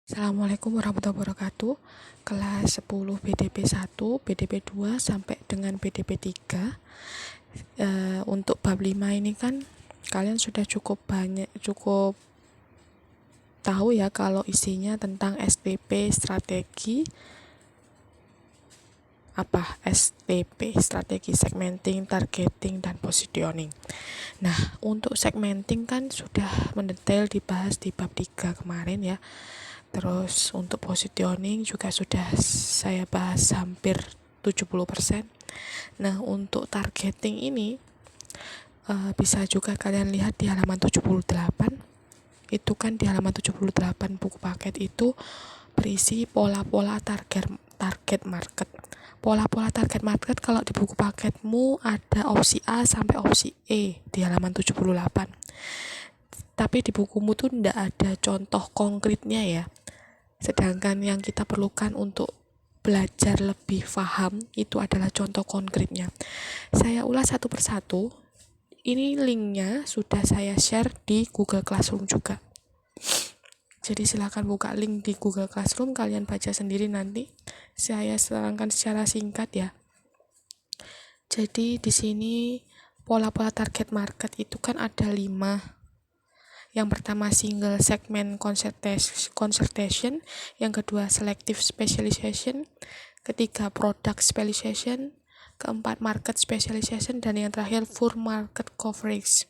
Assalamualaikum warahmatullahi wabarakatuh. Kelas 10 BDP 1, BDP 2 sampai dengan BDP 3. Untuk bab 5 ini kan kalian sudah cukup tahu ya kalau isinya tentang STP, strategi segmenting, targeting, dan positioning. Nah, untuk segmenting kan sudah mendetail dibahas di bab 3 kemarin ya. Terus untuk positioning juga sudah saya bahas hampir 70%. Nah, untuk targeting ini bisa juga kalian lihat di halaman 78. Itu kan di halaman 78 buku paket itu berisi pola-pola target market. Pola-pola target market kalau di buku paketmu ada opsi A sampai opsi E di halaman 78. Tapi di bukumu tuh tidak ada contoh konkretnya ya. Sedangkan yang kita perlukan untuk belajar lebih paham itu adalah contoh konkretnya. Saya ulas satu persatu. Ini linknya sudah saya share di Google Classroom juga. Jadi silakan buka link di Google Classroom, kalian baca sendiri nanti. Saya terangkan secara singkat ya. Jadi di sini pola-pola target market itu kan ada 5. Yang pertama single segment concertation, yang kedua selective specialization, ketiga product specialization, keempat market specialization, dan yang terakhir full market coverage.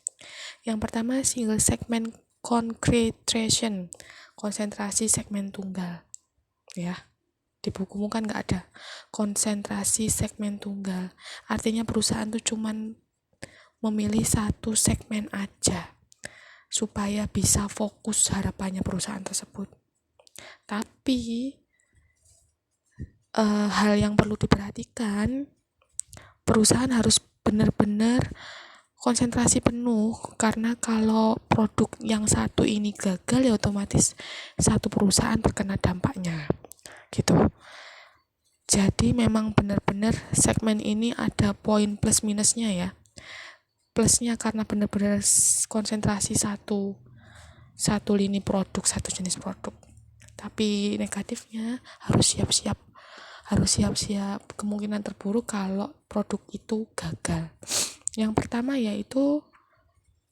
Yang pertama single segment concentration, konsentrasi segmen tunggal ya. Di bukumu kan nggak ada konsentrasi segmen tunggal, artinya perusahaan tuh cuman memilih satu segmen aja supaya bisa fokus harapannya perusahaan tersebut. Tapi hal yang perlu diperhatikan, perusahaan harus benar-benar konsentrasi penuh, karena kalau produk yang satu ini gagal ya otomatis satu perusahaan terkena dampaknya gitu. Jadi memang benar-benar segmen ini ada poin plus minusnya ya. Plusnya karena benar-benar konsentrasi satu lini produk, satu jenis produk. Tapi negatifnya harus siap-siap kemungkinan terburuk kalau produk itu gagal. Yang pertama yaitu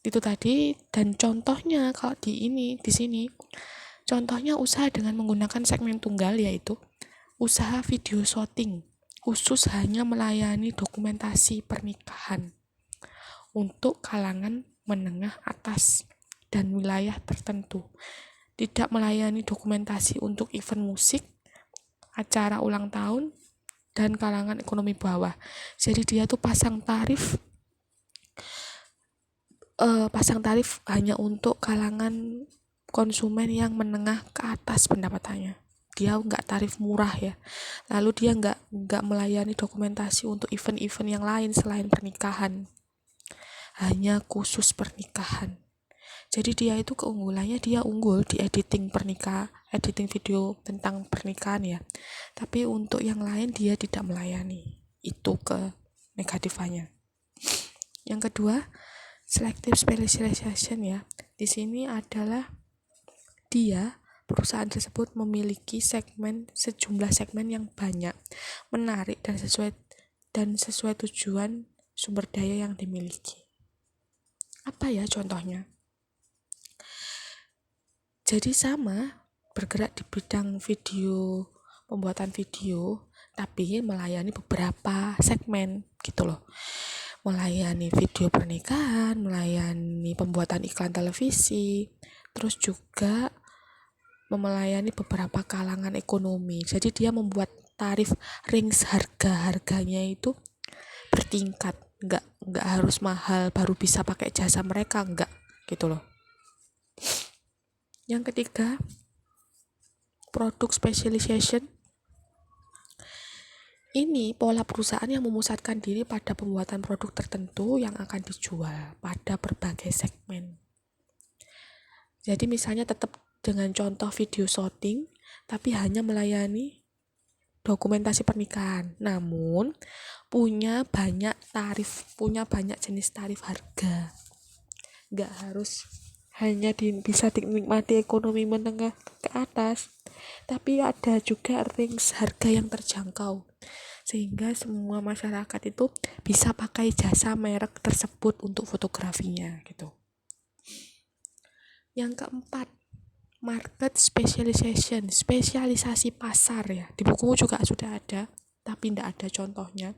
itu tadi, dan contohnya kalau di sini contohnya usaha dengan menggunakan segmen tunggal, yaitu usaha video shooting khusus hanya melayani dokumentasi pernikahan untuk kalangan menengah atas dan wilayah tertentu, tidak melayani dokumentasi untuk event musik, acara ulang tahun, dan kalangan ekonomi bawah. Jadi dia tuh pasang tarif hanya untuk kalangan konsumen yang menengah ke atas pendapatannya. Dia nggak tarif murah ya. Lalu dia nggak melayani dokumentasi untuk event-event yang lain selain pernikahan, hanya khusus pernikahan. Jadi dia itu keunggulannya, dia unggul di editing video tentang pernikahan ya. Tapi untuk yang lain dia tidak melayani. Itu ke negatifannya. Yang kedua, selective specialization ya. Di sini adalah perusahaan tersebut memiliki sejumlah segmen yang banyak, menarik dan sesuai tujuan sumber daya yang dimiliki. Apa ya contohnya? Jadi sama, bergerak di bidang video, pembuatan video, tapi melayani beberapa segmen gitu loh. Melayani video pernikahan, melayani pembuatan iklan televisi, terus juga melayani beberapa kalangan ekonomi. Jadi dia membuat tarif range harganya itu bertingkat, nggak harus mahal baru bisa pakai jasa mereka, nggak gitu loh. Yang ketiga, product specialization. Ini pola perusahaan yang memusatkan diri pada pembuatan produk tertentu yang akan dijual pada berbagai segmen. Jadi misalnya tetap dengan contoh video shooting, tapi hanya melayani dokumentasi pernikahan, namun punya banyak jenis tarif harga. Nggak harus hanya bisa dinikmati ekonomi menengah ke atas, tapi ada juga range harga yang terjangkau sehingga semua masyarakat itu bisa pakai jasa merek tersebut untuk fotografinya gitu. Yang keempat, market specialization, spesialisasi pasar ya. Di bukumu juga sudah ada, tapi tidak ada contohnya.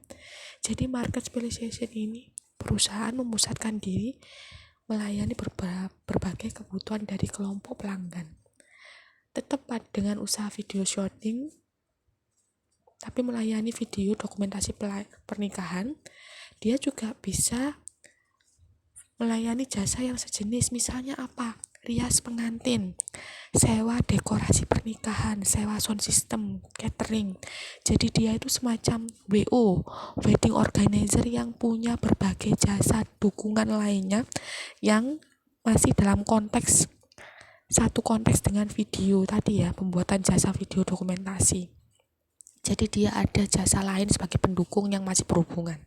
Jadi market specialization ini perusahaan memusatkan diri melayani berbagai kebutuhan dari kelompok pelanggan. Tetap dengan usaha video shooting, tapi melayani video dokumentasi pernikahan, dia juga bisa melayani jasa yang sejenis. Misalnya apa? Rias pengantin, sewa dekorasi pernikahan, sewa sound system, catering. Jadi dia itu semacam WO, wedding organizer, yang punya berbagai jasa dukungan lainnya yang masih dalam satu konteks dengan video tadi ya, pembuatan jasa video dokumentasi. Jadi dia ada jasa lain sebagai pendukung yang masih berhubungan.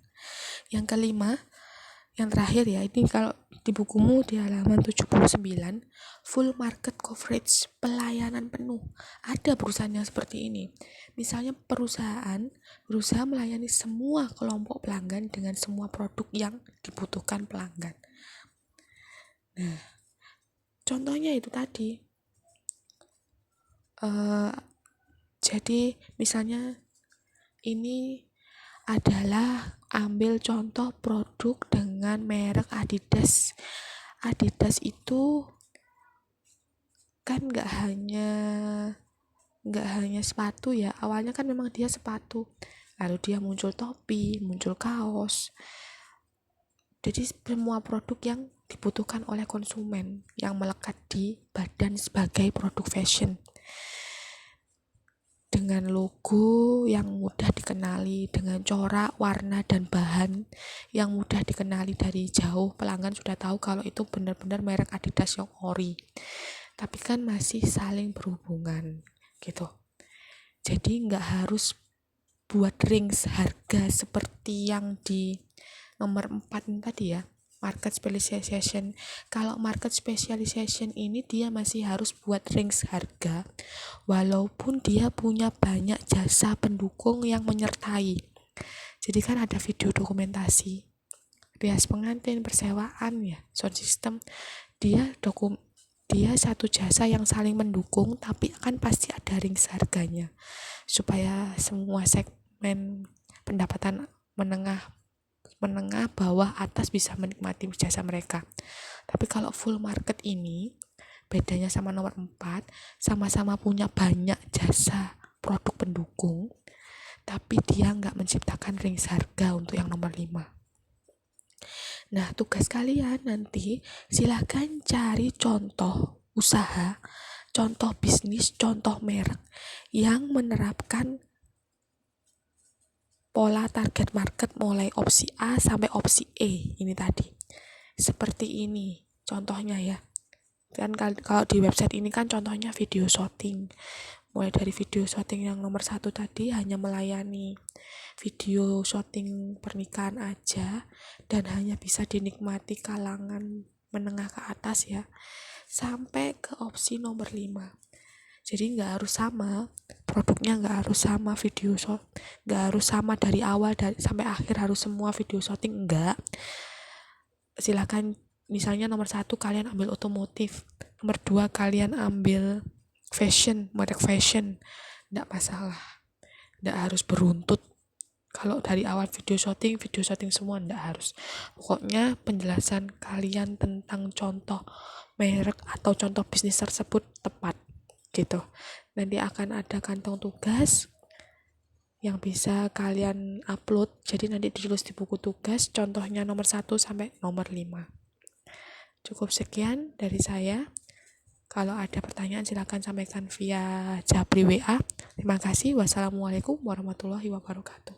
Yang kelima, yang terakhir ya, ini kalau di bukumu di halaman 79, full market coverage, pelayanan penuh. Ada perusahaan yang seperti ini. Misalnya perusahaan berusaha melayani semua kelompok pelanggan dengan semua produk yang dibutuhkan pelanggan. Nah, contohnya itu tadi. Jadi misalnya ini adalah ambil contoh produk dengan merek Adidas. Adidas itu kan nggak hanya sepatu ya. Awalnya kan memang dia sepatu, lalu dia muncul topi, muncul kaos. Jadi semua produk yang dibutuhkan oleh konsumen yang melekat di badan sebagai produk fashion, dengan logo yang mudah dikenali, dengan corak, warna, dan bahan yang mudah dikenali. Dari jauh pelanggan sudah tahu kalau itu benar-benar merek Adidas yang ori. Tapi kan masih saling berhubungan gitu. Jadi nggak harus buat range harga seperti yang di nomor 4 tadi ya, market specialization. Kalau market specialization ini dia masih harus buat range harga walaupun dia punya banyak jasa pendukung yang menyertai. Jadi kan ada video dokumentasi, rias pengantin, persewaan ya, sound system. Dia satu jasa yang saling mendukung, tapi kan pasti ada range harganya supaya semua segmen pendapatan menengah bawah atas bisa menikmati jasa mereka. Tapi kalau full market ini bedanya sama nomor 4, sama-sama punya banyak jasa produk pendukung, tapi dia nggak menciptakan range harga untuk yang nomor 5. Nah, tugas kalian nanti silahkan cari contoh usaha, contoh bisnis, contoh merek yang menerapkan pola target market mulai opsi A sampai opsi E ini tadi. Seperti ini contohnya ya. Kan kalau di website ini kan contohnya video shooting. Mulai dari video shooting yang nomor 1 tadi hanya melayani video shooting pernikahan aja dan hanya bisa dinikmati kalangan menengah ke atas ya, sampai ke opsi nomor 5. Jadi nggak harus sama produknya, nggak harus sama video shot, nggak harus sama dari awal sampai akhir harus semua video shooting, enggak. Silakan misalnya nomor 1 kalian ambil otomotif, nomor 2 kalian ambil fashion, merek fashion, enggak masalah, enggak harus beruntut. Kalau dari awal video shooting semua enggak harus. Pokoknya penjelasan kalian tentang contoh merek atau contoh bisnis tersebut tepat gitu. Nanti akan ada kantong tugas yang bisa kalian upload. Jadi nanti ditulis di buku tugas contohnya nomor 1 sampai nomor 5. Cukup sekian dari saya. Kalau ada pertanyaan silakan sampaikan via Japri WA. Terima kasih. Wassalamualaikum warahmatullahi wabarakatuh.